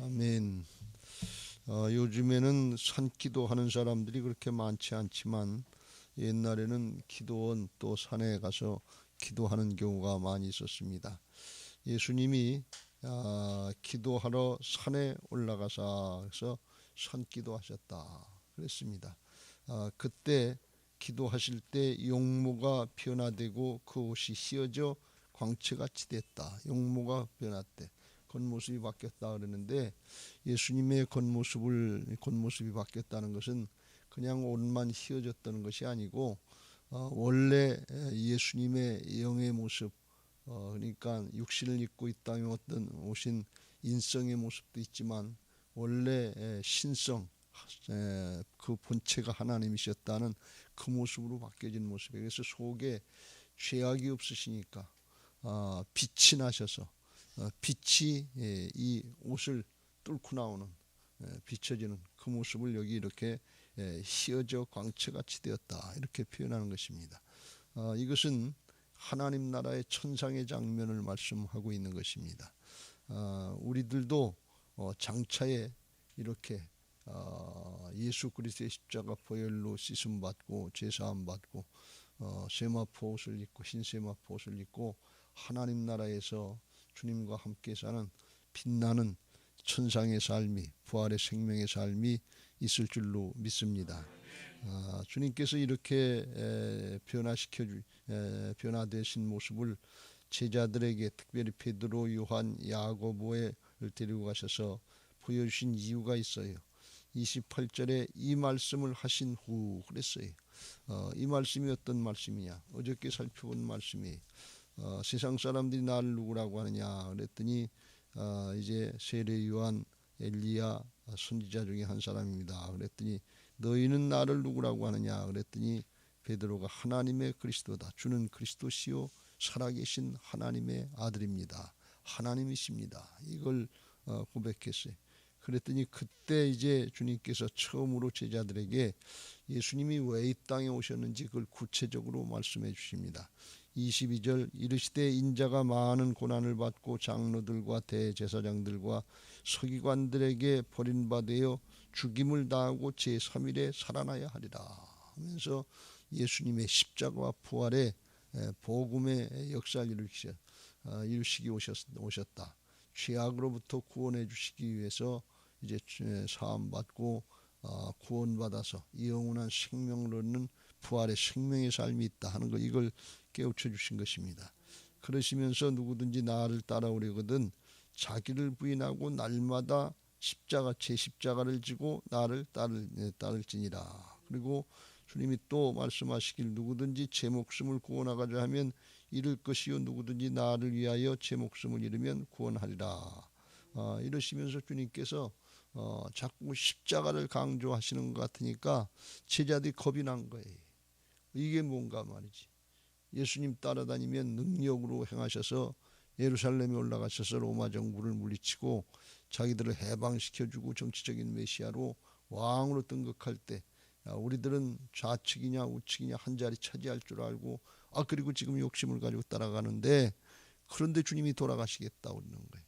아멘. 요즘에는 산기도 하는 사람들이 그렇게 많지 않지만 옛날에는 기도원 또 산에 가서 기도하는 경우가 많이 있었습니다. 예수님이 기도하러 산에 올라가서 그래서 산기도 하셨다 그랬습니다. 그때 기도하실 때 용모가 변화되고 그 옷이 휘어져 광채같이 됐다. 용모가 변화돼 겉모습이 바뀌었다 그러는데 예수님의 겉모습이 바뀌었다는 것은 그냥 옷만 휘어졌다는 것이 아니고 원래 예수님의 영의 모습, 그러니까 육신을 입고 이 땅에 오신 인성의 모습도 있지만 원래 신성, 그 본체가 하나님이셨다는 그 모습으로 바뀌어진 모습이에요. 그래서 속에 죄악이 없으시니까 빛이 나셔서 빛이 이 옷을 뚫고 나오는 비춰지는 그 모습을 여기 이렇게 휘어져 광채같이 되었다 이렇게 표현하는 것입니다. 이것은 하나님 나라의 천상의 장면을 말씀하고 있는 것입니다. 우리들도 장차에 이렇게 예수 그리스도의 십자가 보혈로 씻음 받고 제사함 받고 세마포 옷을 입고 흰 세마포 옷을 입고 하나님 나라에서 주님과 함께 사는 빛나는 천상의 삶이 부활의 생명의 삶이 있을 줄로 믿습니다. 주님께서 이렇게 변화되신 모습을 제자들에게 특별히 베드로, 요한, 야고보를 데리고 가셔서 보여주신 이유가 있어요. 28절에 이 말씀을 하신 후 그랬어요. 이 말씀이 어떤 말씀이냐? 어저께 살펴본 말씀이에요. 세상 사람들이 나를 누구라고 하느냐 그랬더니 이제 세례 요한, 엘리야 선지자 중에 한 사람입니다. 그랬더니 너희는 나를 누구라고 하느냐 그랬더니 베드로가 하나님의 그리스도다. 주는 그리스도시요 살아계신 하나님의 아들입니다. 하나님이십니다. 이걸 고백했어요. 그랬더니 그때 이제 주님께서 처음으로 제자들에게 예수님이 왜 이 땅에 오셨는지 그걸 구체적으로 말씀해 주십니다. 22절 이르시되 인자가 많은 고난을 받고 장로들과 대제사장들과 서기관들에게 버림받아 죽임을 당하고 제3일에 살아나야 하리라 하면서 예수님의 십자가와 부활의 복음의 역사를 이루시기 오셨다. 죄악으로부터 구원해 주시기 위해서 이제 사함 받고 구원받아서 영원한 생명을 얻는 부활의 생명의 삶이 있다 하는 거 이걸 깨우쳐 주신 것입니다. 그러시면서 누구든지 나를 따라오려거든 자기를 부인하고 날마다 제 십자가를 지고 나를 따를지니라. 그리고 주님이 또 말씀하시길 누구든지 제 목숨을 구원하고자 하면 잃을 것이요 누구든지 나를 위하여 제 목숨을 잃으면 구원하리라. 이러시면서 주님께서 자꾸 십자가를 강조하시는 것 같으니까 제자들이 겁이 난 거예요. 이게 뭔가 말이지. 예수님 따라다니면 능력으로 행하셔서 예루살렘에 올라가셔서 로마 정부를 물리치고 자기들을 해방시켜주고 정치적인 메시아로 왕으로 등극할 때 우리들은 좌측이냐 우측이냐 한 자리 차지할 줄 알고 그리고 지금 욕심을 가지고 따라가는데 그런데 주님이 돌아가시겠다고 그러는 거예요.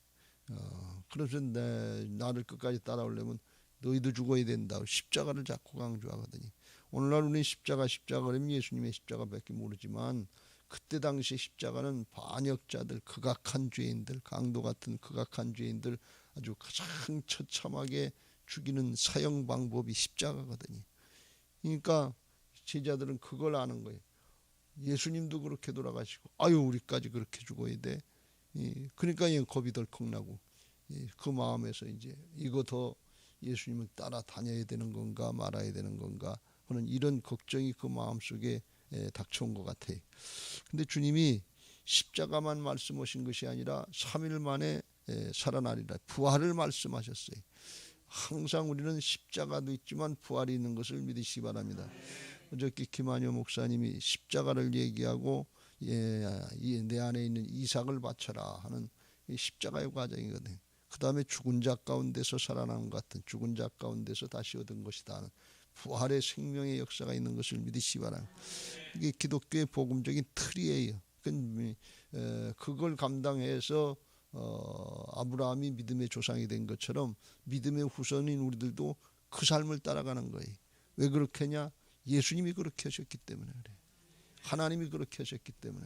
그래서 나를 끝까지 따라오려면 너희도 죽어야 된다. 십자가를 자꾸 강조하거든요. 오늘날 우리 십자가 그러면 예수님의 십자가밖에 모르지만 그때 당시 십자가는 반역자들, 극악한 죄인들, 강도 같은 극악한 죄인들 아주 가장 처참하게 죽이는 사형 방법이 십자가거든요. 그러니까 제자들은 그걸 아는 거예요. 예수님도 그렇게 돌아가시고 우리까지 그렇게 죽어야 돼. 그러니까 겁이 덜컥 나고 그 마음에서 이제 이거 더 예수님을 따라다녀야 되는 건가 말아야 되는 건가 하는 이런 걱정이 그 마음속에 닥쳐온 것 같아요. 근데 주님이 십자가만 말씀하신 것이 아니라 3일 만에 살아나리라 부활을 말씀하셨어요. 항상 우리는 십자가도 있지만 부활이 있는 것을 믿으시기 바랍니다. 어저께 김한효 목사님이 십자가를 얘기하고 내 안에 있는 이삭을 바쳐라 하는 십자가의 과정이거든요. 그 다음에 죽은 자 가운데서 살아난 것 같은 죽은 자 가운데서 다시 얻은 것이다 하는 부활의 생명의 역사가 있는 것을 믿으시기 바랍니다. 이게 기독교의 복음적인 틀이에요. 그걸 감당해서 아브라함이 믿음의 조상이 된 것처럼 믿음의 후손인 우리들도 그 삶을 따라가는 거예요. 왜 그렇게 하냐? 예수님이 그렇게 하셨기 때문에 그래. 하나님이 그렇게 하셨기 때문에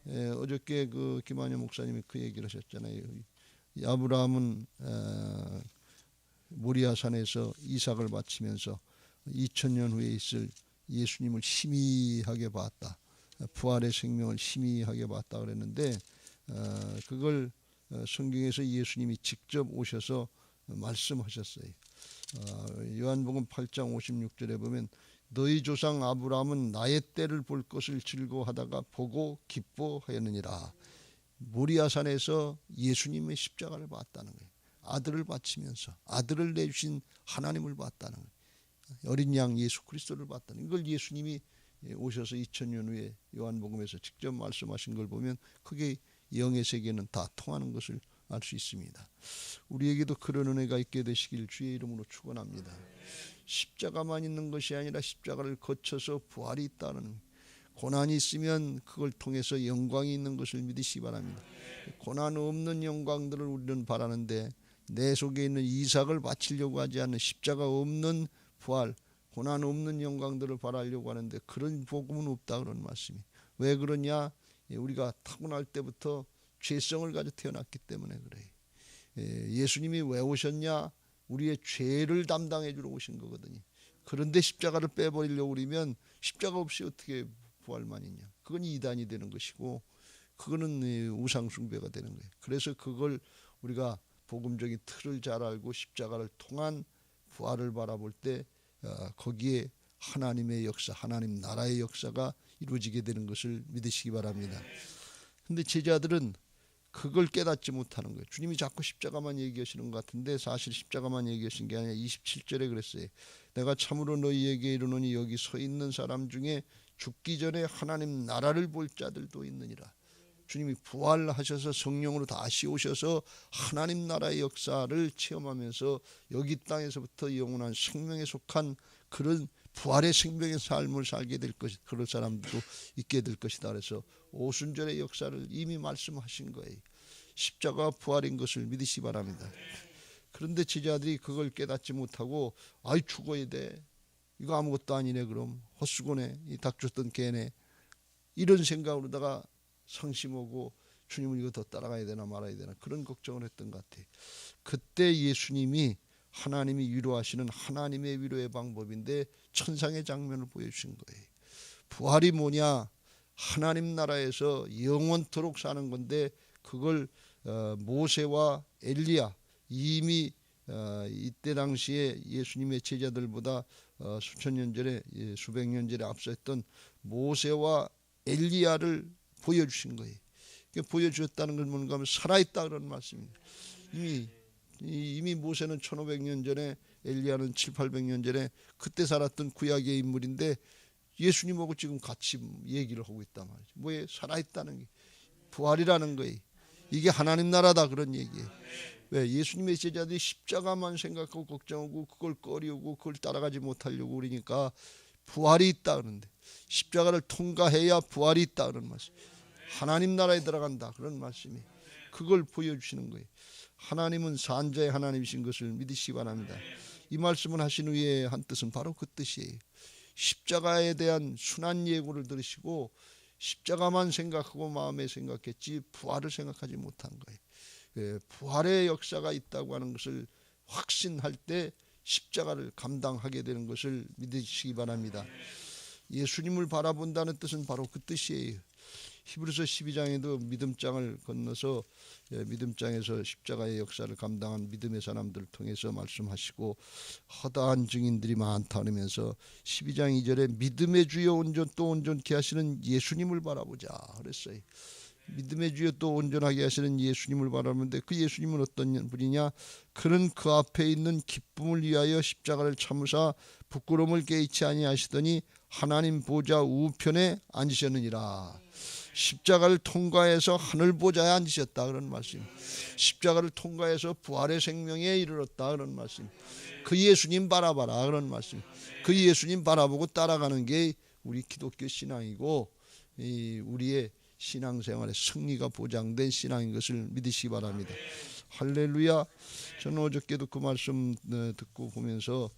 그래. 어저께 그 김한효 목사님이 그 얘기를 하셨잖아요. 아브라함은 모리아산에서 이삭을 바치면서 2000년 후에 있을 예수님을 희미하게 봤다. 부활의 생명을 희미하게 봤다 그랬는데 그걸 성경에서 예수님이 직접 오셔서 말씀하셨어요. 요한복음 8장 56절에 보면 너희 조상 아브라함은 나의 때를 볼 것을 즐거워하다가 보고 기뻐하였느니라. 모리아산에서 예수님의 십자가를 봤다는 거예요. 아들을 바치면서 아들을 내주신 하나님을 봤다는 거예요. 어린 양 예수 그리스도를 봤다는 이걸 예수님이 오셔서 2000년 후에 요한복음에서 직접 말씀하신 걸 보면 그게 영의 세계는 다 통하는 것을 알 수 있습니다. 우리에게도 그런 은혜가 있게 되시길 주의 이름으로 축원합니다. 십자가만 있는 것이 아니라 십자가를 거쳐서 부활이 있다는, 고난이 있으면 그걸 통해서 영광이 있는 것을 믿으시기 바랍니다. 고난 없는 영광들을 우리는 바라는데 내 속에 있는 이삭을 바치려고 하지 않는 십자가 없는 부활, 고난 없는 영광들을 바라려고 하는데 그런 복음은 없다 그런 말씀이. 왜 그러냐? 우리가 타고날 때부터 죄성을 가지고 태어났기 때문에 그래요. 예수님이 왜 오셨냐? 우리의 죄를 담당해 주러 오신 거거든요. 그런데 십자가를 빼버리려고 그러면 십자가 없이 어떻게 부활만 있냐? 그건 이단이 되는 것이고 그거는 우상 숭배가 되는 거예요. 그래서 그걸 우리가 복음적인 틀을 잘 알고 십자가를 통한 부활을 바라볼 때 거기에 하나님의 역사, 하나님 나라의 역사가 이루어지게 되는 것을 믿으시기 바랍니다. 그런데 제자들은 그걸 깨닫지 못하는 거예요. 주님이 자꾸 십자가만 얘기하시는 것 같은데 사실 십자가만 얘기하신 게 아니라 27절에 그랬어요. 내가 참으로 너희에게 이르노니 여기 서 있는 사람 중에 죽기 전에 하나님 나라를 볼 자들도 있느니라. 주님이 부활하셔서 성령으로 다시 오셔서 하나님 나라의 역사를 체험하면서 여기 땅에서부터 영원한 생명에 속한 그런 부활의 생명의 삶을 살게 될 것이, 그런 사람도 있게 될 것이다. 그래서 오순절의 역사를 이미 말씀하신 거예요. 십자가 부활인 것을 믿으시기 바랍니다. 그런데 제자들이 그걸 깨닫지 못하고 아이 죽어야 돼, 이거 아무것도 아니네, 그럼 헛수고네, 이 닥쳤던 개네, 이런 생각으로다가 상심하고 주님을 이거 더 따라가야 되나 말아야 되나 그런 걱정을 했던 것 같아요. 그때 예수님이 하나님이 위로하시는 하나님의 위로의 방법인데 천상의 장면을 보여주신 거예요. 부활이 뭐냐? 하나님 나라에서 영원토록 사는 건데 그걸 모세와 엘리야, 이미 이때 당시에 예수님의 제자들보다 수천 년 전에, 수백 년 전에 앞서했던 모세와 엘리야를 보여주신 거예요. 보여주셨다는 건 뭔가 하면 살아있다 그런 말씀입니다. 이미 모세는 1500년 전에, 엘리야는 700~800년 전에 그때 살았던 구약의 인물인데 예수님하고 지금 같이 얘기를 하고 있단 말이죠. 뭐에 살아있다는 게 부활이라는 거예요. 이게 하나님 나라다 그런 얘기예요. 왜? 예수님의 제자들이 십자가만 생각하고 걱정하고 그걸 꺼리우고 그걸 따라가지 못하려고 그러니까 부활이 있다 그러는데 십자가를 통과해야 부활이 있다 그런 말씀. 하나님 나라에 들어간다 그런 말씀이, 그걸 보여주시는 거예요. 하나님은 산자의 하나님이신 것을 믿으시기 바랍니다. 이 말씀을 하신 후에 한 뜻은 바로 그 뜻이에요. 십자가에 대한 순한 예고를 들으시고 십자가만 생각하고 마음에 생각했지 부활을 생각하지 못한 거예요. 부활의 역사가 있다고 하는 것을 확신할 때 십자가를 감당하게 되는 것을 믿으시기 바랍니다. 예수님을 바라본다는 뜻은 바로 그 뜻이에요. 히브리서 12장에도 믿음장을 건너서 믿음장에서 십자가의 역사를 감당한 믿음의 사람들을 통해서 말씀하시고 허다한 증인들이 많다 그러면서 12장 2절에 믿음의 주여 온전 또 온전케 하시는 예수님을 바라보자 그랬어요. 믿음의 주여 또 온전하게 하시는 예수님을 바라보는데 그 예수님은 어떤 분이냐? 그는 그 앞에 있는 기쁨을 위하여 십자가를 참으사 부끄러움을 개의치 아니하시더니 하나님 보좌 우편에 앉으셨느니라. 십자가를 통과해서 하늘 보좌에 앉으셨다 그런 말씀. 십자가를 통과해서 부활의 생명에 이르렀다 그런 말씀. 그 예수님 바라봐라 그런 말씀. 그 예수님 바라보고 따라가는 게 우리 기독교 신앙이고 우리의 신앙생활의 승리가 보장된 신앙인 것을 믿으시기 바랍니다. 할렐루야. 저는 어저께도 그 말씀 듣고 보면서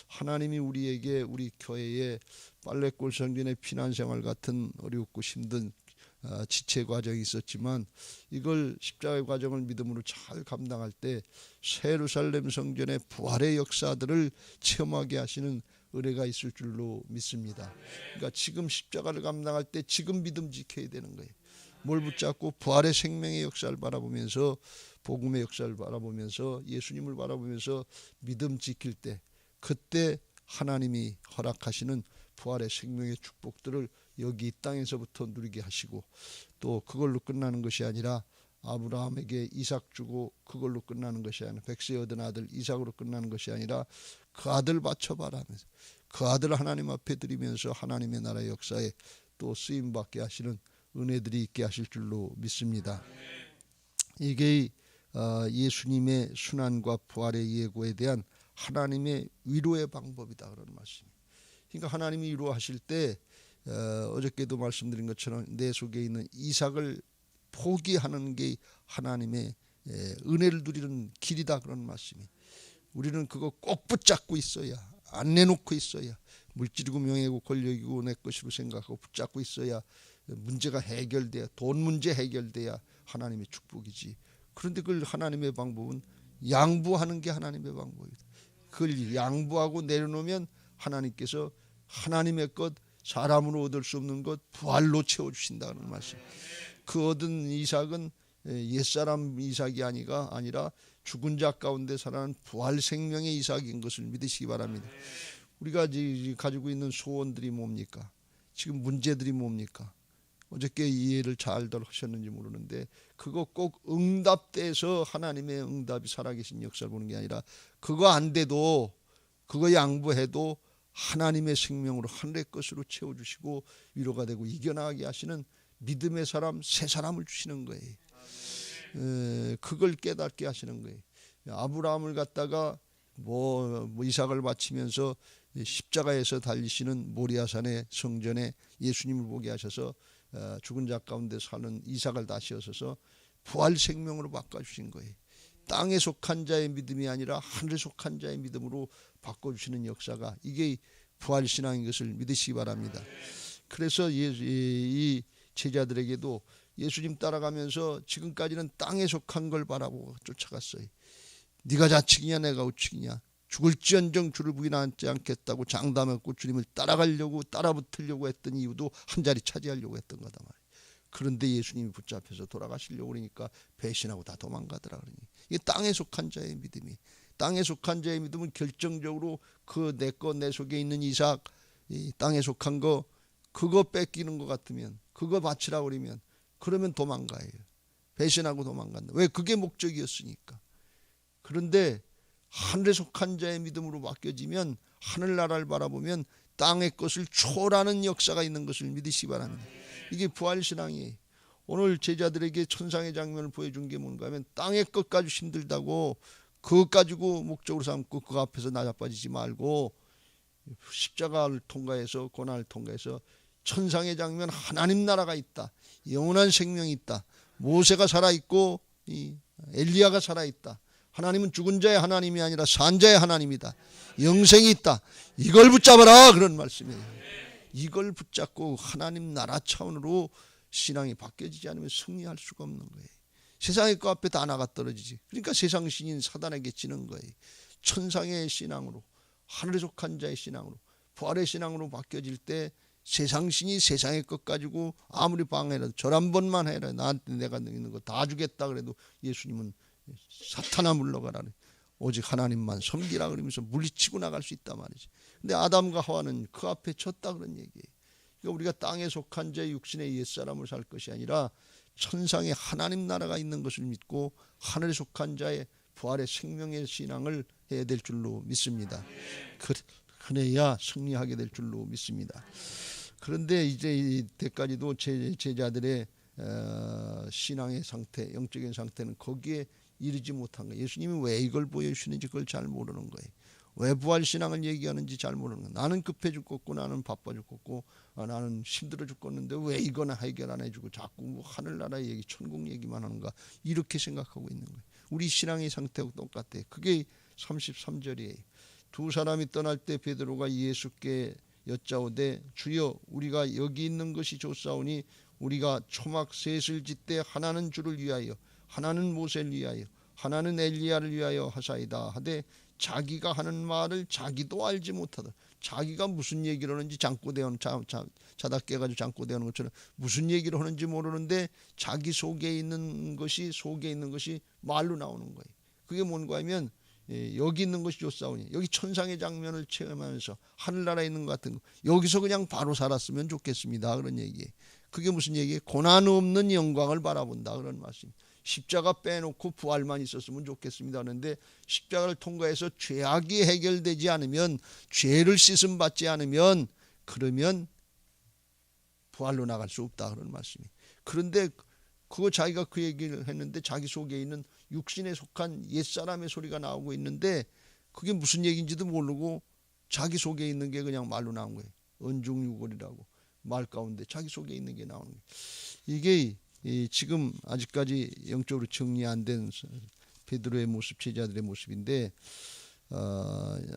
하나님이 우리에게 우리 교회에 빨래골 성전의 피난생활 같은 어렵고 힘든 지체 과정이 있었지만 이걸 십자가의 과정을 믿음으로 잘 감당할 때 새 예루살렘 성전의 부활의 역사들을 체험하게 하시는 은혜가 있을 줄로 믿습니다. 그러니까 지금 십자가를 감당할 때 지금 믿음 지켜야 되는 거예요. 뭘 붙잡고 부활의 생명의 역사를 바라보면서 복음의 역사를 바라보면서 예수님을 바라보면서 믿음 지킬 때 그때 하나님이 허락하시는 부활의 생명의 축복들을 여기 이 땅에서부터 누리게 하시고 또 그걸로 끝나는 것이 아니라 아브라함에게 이삭 주고 그걸로 끝나는 것이 아니라 백세 얻은 아들 이삭으로 끝나는 것이 아니라 그 아들 바쳐봐라 하면서 그 아들 하나님 앞에 드리면서 하나님의 나라의 역사에 또 쓰임받게 하시는 은혜들이 있게 하실 줄로 믿습니다. 이게 예수님의 순환과 부활의 예고에 대한 하나님의 위로의 방법이다 그런 말씀입니다. 그러니까 하나님이 위로하실 때 어저께도 말씀드린 것처럼 내 속에 있는 이삭을 포기하는 게 하나님의 은혜를 누리는 길이다 그런 말씀이. 우리는 그거 꼭 붙잡고 있어야 안 내놓고 있어야 물질이고 명예고 권력이고 내 것으로 생각하고 붙잡고 있어야 문제가 해결돼야 돈 문제 해결돼야 하나님의 축복이지. 그런데 그걸 하나님의 방법은 양보하는 게 하나님의 방법이다. 그걸 양보하고 내려놓으면 하나님께서 하나님의 것 사람으로 얻을 수 없는 것 부활로 채워주신다는 말씀. 그 얻은 이삭은 옛사람 이삭이 아니라 죽은 자 가운데 살아난 부활 생명의 이삭인 것을 믿으시기 바랍니다. 우리가 가지고 있는 소원들이 뭡니까? 지금 문제들이 뭡니까? 어저께 이해를 잘들 하셨는지 모르는데 그거 꼭 응답돼서 하나님의 응답이 살아계신 역사를 보는 게 아니라 그거 안 돼도 그거 양보해도 하나님의 생명으로 하늘의 것으로 채워주시고 위로가 되고 이겨나가게 하시는 믿음의 사람 새 사람을 주시는 거예요. 그걸 깨닫게 하시는 거예요. 아브라함을 갖다가 뭐 이삭을 바치면서 십자가에서 달리시는 모리아산의 성전에 예수님을 보게 하셔서 죽은 자 가운데 사는 이삭을 다시 얻어서 부활 생명으로 바꿔주신 거예요. 땅에 속한 자의 믿음이 아니라 하늘에 속한 자의 믿음으로 바꿔주시는 역사가 이게 부활신앙인 것을 믿으시기 바랍니다. 그래서 이 제자들에게도 예수님 따라가면서 지금까지는 땅에 속한 걸 바라보고 쫓아갔어요. 네가 좌측이냐 내가 우측이냐 죽을지언정 주를 부인하지 않겠다고 장담했고 주님을 따라가려고 따라붙으려고 했던 이유도 한 자리 차지하려고 했던 거다 말이에요. 그런데 예수님이 붙잡혀서 돌아가시려고 그러니까 배신하고 다 도망가더라 그러니 이게 땅에 속한 자의 믿음이 땅에 속한 자의 믿음은 결정적으로 그 내 거 내 속에 있는 이삭 이 땅에 속한 거 그거 뺏기는 것 같으면 그거 바치라고 그러면 도망가요. 배신하고 도망간다. 왜? 그게 목적이었으니까. 그런데 하늘에 속한 자의 믿음으로 바뀌어지면 하늘나라를 바라보면 땅의 것을 초월하는 역사가 있는 것을 믿으시기 바랍니다. 이게 부활신앙이에요. 오늘 제자들에게 천상의 장면을 보여준 게 뭔가 하면 땅의 것 가지고 힘들다고 그것 가지고 목적으로 삼고 그 앞에서 낮아빠지지 말고 십자가를 통과해서 고난을 통과해서 천상의 장면 하나님 나라가 있다. 영원한 생명이 있다. 모세가 살아있고 엘리야가 살아있다. 하나님은 죽은 자의 하나님이 아니라 산 자의 하나님이다. 영생이 있다. 이걸 붙잡아라 그런 말씀이에요. 이걸 붙잡고 하나님 나라 차원으로 신앙이 바뀌어지지 않으면 승리할 수가 없는 거예요. 세상의 것 앞에 다 나가 떨어지지. 그러니까 세상 신인 사단에게 지는 거예요. 천상의 신앙으로 하늘에 속한 자의 신앙으로 부활의 신앙으로 바뀌어질 때 세상 신이 세상의 것 가지고 아무리 방해라도 절 한 번만 해라 나한테 내가 있는 거 다 주겠다 그래도 예수님은 사탄아 물러가라 오직 하나님만 섬기라 그러면서 물리치고 나갈 수 있단 말이지. 근데 아담과 하와는 그 앞에 졌다 그런 얘기예요. 그러니까 우리가 땅에 속한 자의 육신의 옛사람을 살 것이 아니라 천상의 하나님 나라가 있는 것을 믿고 하늘에 속한 자의 부활의 생명의 신앙을 해야 될 줄로 믿습니다. 그래야 승리하게 될 줄로 믿습니다. 그런데 이제 이때까지도 제자들의 신앙의 상태, 영적인 상태는 거기에 이르지 못한 거예요. 예수님이 왜 이걸 보여주시는지 그걸 잘 모르는 거예요. 왜 부활신앙을 얘기하는지 잘 모르는 거야. 나는 급해 죽겠고 나는 바빠 죽겠고 나는 힘들어 죽겠는데 왜 이거나 해결 안 해주고 자꾸 뭐 하늘나라 얘기 천국 얘기만 하는가 이렇게 생각하고 있는 거예요. 우리 신앙의 상태하고 똑같아. 그게 33절이에요. 두 사람이 떠날 때 베드로가 예수께 여짜오되 주여 우리가 여기 있는 것이 좋사오니 우리가 초막 셋을 짓되 하나는 주를 위하여 하나는 모세를 위하여 하나는 엘리야를 위하여 하사이다 하되 자기가 하는 말을 자기도 알지 못하다. 자기가 무슨 얘기를 하는지 잠꼬대하는 자다 깨가지고 잠꼬대하는 것처럼 무슨 얘기를 하는지 모르는데 자기 속에 있는 것이 말로 나오는 거예요. 그게 뭔가 하면 여기 있는 것이 좋사오니 여기 천상의 장면을 체험하면서 하늘나라에 있는 것 같은 거 여기서 그냥 바로 살았으면 좋겠습니다 그런 얘기예요. 그게 무슨 얘기예요? 고난 없는 영광을 바라본다 그런 말씀. 십자가 빼놓고 부활만 있었으면 좋겠습니다 하는데 십자가를 통과해서 죄악이 해결되지 않으면 죄를 씻음 받지 않으면 그러면 부활로 나갈 수 없다 그런 말씀이. 그런데 그거 자기가 그 얘기를 했는데 자기 속에 있는 육신에 속한 옛사람의 소리가 나오고 있는데 그게 무슨 얘기인지도 모르고 자기 속에 있는 게 그냥 말로 나온 거예요. 언중유골이라고 말 가운데 자기 속에 있는 게 나오는 거예요. 이게 지금 아직까지 영적으로 정리 안 된 베드로의 모습, 제자들의 모습인데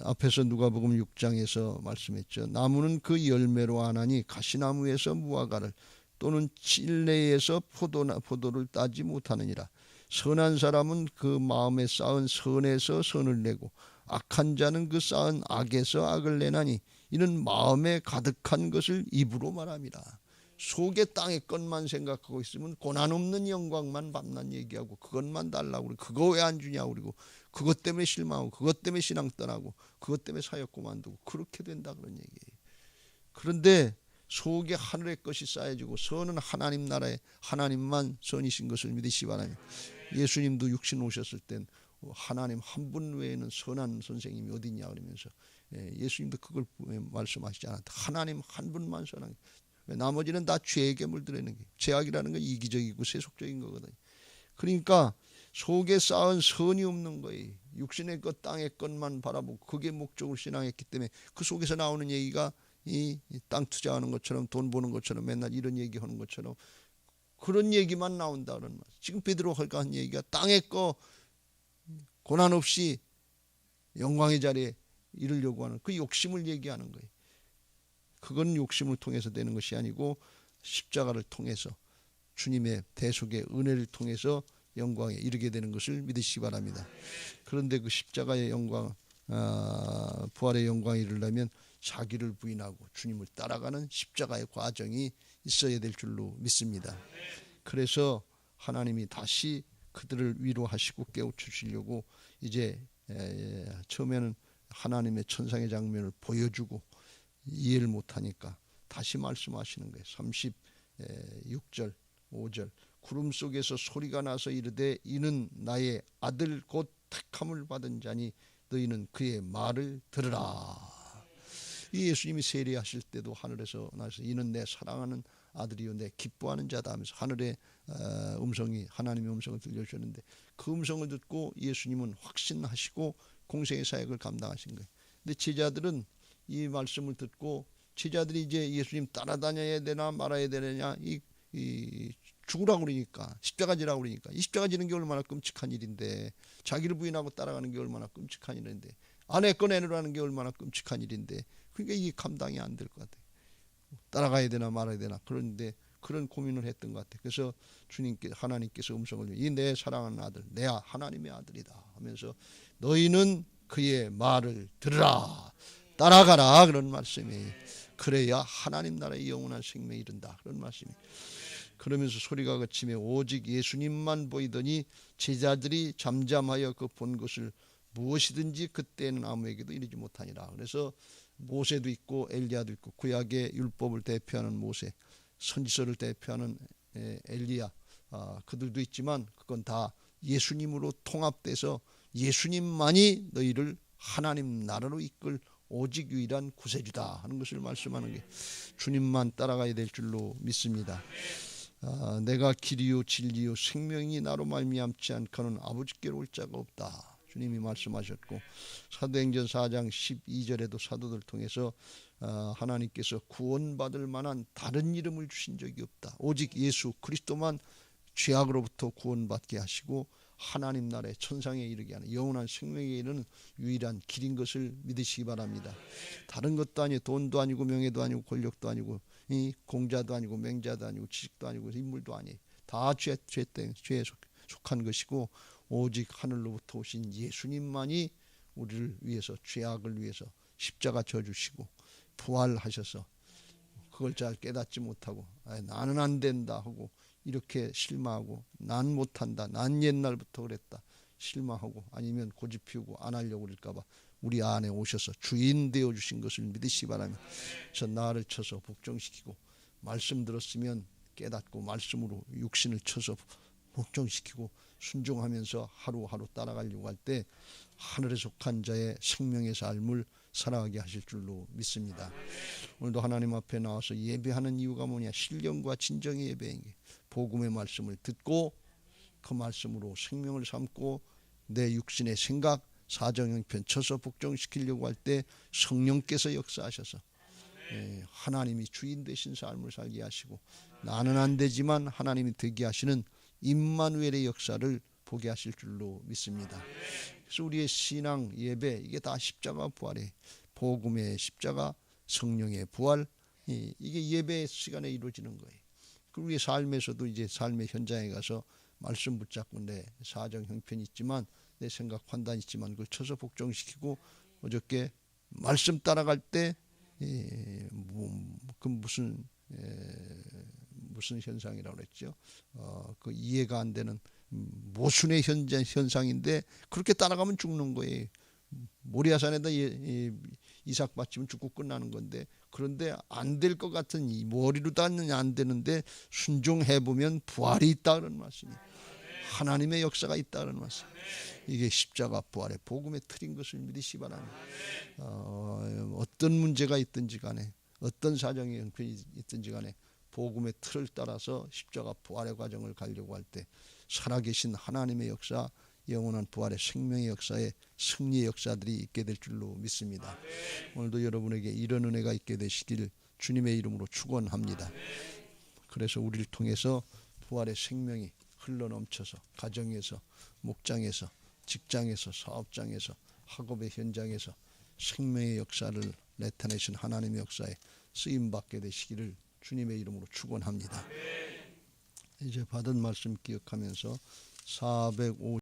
앞에서 누가복음 6장에서 말씀했죠. 나무는 그 열매로 아나니 가시나무에서 무화과를 또는 찔레에서 포도를 따지 못하느니라. 선한 사람은 그 마음에 쌓은 선에서 선을 내고 악한 자는 그 쌓은 악에서 악을 내나니 이는 마음에 가득한 것을 입으로 말합니다. 속에 땅의 것만 생각하고 있으면 고난 없는 영광만 밤낮 얘기하고 그것만 달라고 그러고 그거 왜 안 주냐고 그러고 그것 때문에 실망하고 그것 때문에 신앙 떠나고 그것 때문에 사역 그만두고 그렇게 된다 그런 얘기예요. 그런데 속에 하늘의 것이 쌓여지고 선은 하나님 나라에 하나님만 선이신 것을 믿으시기 바랍니다. 예수님도 육신 오셨을 땐 하나님 한 분 외에는 선한 선생님이 어디 있냐 그러면서 예수님도 그걸 말씀하시지 않았다. 하나님 한 분만 선한 나머지는 다 죄에게 물들어있는 게 죄악이라는 건 이기적이고 세속적인 거거든요. 그러니까 속에 쌓은 선이 없는 거예요. 육신의 것 땅의 것만 바라보고 그게 목적으로 신앙했기 때문에 그 속에서 나오는 얘기가 이 땅 투자하는 것처럼 돈 버는 것처럼 맨날 이런 얘기하는 것처럼 그런 얘기만 나온다 그런 말. 지금 베드로가 한 얘기가 땅의 거 고난 없이 영광의 자리에 이르려고 하는 그 욕심을 얘기하는 거예요. 그건 욕심을 통해서 되는 것이 아니고 십자가를 통해서 주님의 대속의 은혜를 통해서 영광에 이르게 되는 것을 믿으시기 바랍니다. 그런데 그 십자가의 영광, 부활의 영광에 이르려면 자기를 부인하고 주님을 따라가는 십자가의 과정이 있어야 될 줄로 믿습니다. 그래서 하나님이 다시 그들을 위로하시고 깨우치시려고 이제 처음에는 하나님의 천상의 장면을 보여주고 이해를 못하니까 다시 말씀하시는 거예요. 36절 5절 구름 속에서 소리가 나서 이르되 이는 나의 아들 곧 택함을 받은 자니 너희는 그의 말을 들으라. 이 예수님이 세례하실 때도 하늘에서 나서 이는 내 사랑하는 아들이요 내 기뻐하는 자다 하면서 하늘의 음성이 하나님의 음성을 들려주셨는데 그 음성을 듣고 예수님은 확신하시고 공생의 사역을 감당하신 거예요. 근데 제자들은 이 말씀을 듣고 제자들이 이제 예수님 따라다녀야 되나 말아야 되느냐 이 죽으라고 그러니까 십자가 지라고 그러니까 이 십자가 지는 게 얼마나 끔찍한 일인데 자기를 부인하고 따라가는 게 얼마나 끔찍한 일인데 아내 거 내놓으라는 게 얼마나 끔찍한 일인데 그러니까 이게 감당이 안 될 것 같아요. 따라가야 되나 말아야 되나 그런데 그런 고민을 했던 것 같아요. 그래서 하나님께서 음성을 이 내 사랑하는 아들 내 하나님의 아들이다 하면서 너희는 그의 말을 들으라 따라가라 그런 말씀이에요. 그래야 하나님 나라의 영원한 생명에 이른다 그런 말씀이에요. 그러면서 소리가 그치며 오직 예수님만 보이더니 제자들이 잠잠하여 그 본 것을 무엇이든지 그때는 아무에게도 이르지 못하니라. 그래서 모세도 있고 엘리야도 있고 구약의 율법을 대표하는 모세, 선지서를 대표하는 엘리야 그들도 있지만 그건 다 예수님으로 통합돼서 예수님만이 너희를 하나님 나라로 이끌 오직 유일한 구세주다 하는 것을 말씀하는 게 주님만 따라가야 될 줄로 믿습니다. 내가 길이요 진리요 생명이 나로 말미암지 않고는 아버지께로 올 자가 없다. 주님이 말씀하셨고, 사도행전 4장 12절에도 사도들 통해서 하나님께서 구원받을 만한 다른 이름을 주신 적이 없다. 오직 예수 그리스도만 죄악으로부터 구원받게 하시고 하나님 나라의 천상에 이르게 하는 영원한 생명에 이르는 유일한 길인 것을 믿으시기 바랍니다. 다른 것도 아니고 돈도 아니고 명예도 아니고 권력도 아니고 이 공자도 아니고 맹자도 아니고 지식도 아니고 인물도 아니에요. 다 죄에 속한 것이고 오직 하늘로부터 오신 예수님만이 우리를 위해서 죄악을 위해서 십자가 져주시고 부활하셔서 그걸 잘 깨닫지 못하고 나는 안 된다 하고 이렇게 실망하고 난 못한다, 난 옛날부터 그랬다 실망하고 아니면 고집 피우고 안 하려고 그럴까봐 우리 안에 오셔서 주인 되어주신 것을 믿으시기 바랍니다. 저 나를 쳐서 복종시키고 말씀 들었으면 깨닫고 말씀으로 육신을 쳐서 복종시키고 순종하면서 하루하루 따라가려고 할 때 하늘에 속한 자의 생명의 삶을 살아가게 하실 줄로 믿습니다. 오늘도 하나님 앞에 나와서 예배하는 이유가 뭐냐? 신령과 진정의 예배인 게 복음의 말씀을 듣고 그 말씀으로 생명을 삼고 내 육신의 생각 사정형편 쳐서 복종시키려고 할 때 성령께서 역사하셔서 하나님이 주인 되신 삶을 살게 하시고 나는 안 되지만 하나님이 되게 하시는 임마누엘의 역사를 보게 하실 줄로 믿습니다. 그래서 우리의 신앙 예배 이게 다 십자가 부활의 복음의 십자가 성령의 부활 이게 예배 시간에 이루어지는 거예요. 그리고 우리의 삶에서도 이제 삶의 현장에 가서 말씀 붙잡고 내 사정 형편이 있지만 내 생각 판단 있지만 그걸 쳐서 복종시키고 어저께 말씀 따라갈 때 그 무슨 현상이라고 그랬죠? 그 이해가 안 되는 모순의 현상인데 그렇게 따라가면 죽는 거예요. 모리아산에다 이삭 바치면 죽고 끝나는 건데 그런데 안 될 것 같은 이 머리로 닿느냐 안 되는데 순종해 보면 부활이 있다 그런 말씀이에요. 하나님의 역사가 있다 그런 말씀. 이게 십자가 부활의 복음의 틀인 것을 믿으시기 바랍니다. 어떤 문제가 있든지 간에 어떤 사정이 형편이 있든지 간에 복음의 틀을 따라서 십자가 부활의 과정을 가려고 할 때 살아계신 하나님의 역사 영원한 부활의 생명의 역사에 승리의 역사들이 있게 될 줄로 믿습니다. 오늘도 여러분에게 이런 은혜가 있게 되시길 주님의 이름으로 축원합니다. 그래서 우리를 통해서 부활의 생명이 흘러넘쳐서 가정에서 목장에서 직장에서 사업장에서 학업의 현장에서 생명의 역사를 나타내신 하나님의 역사에 쓰임받게 되시기를 주님의 이름으로 축원합니다. 이제 받은 말씀 기억하면서 450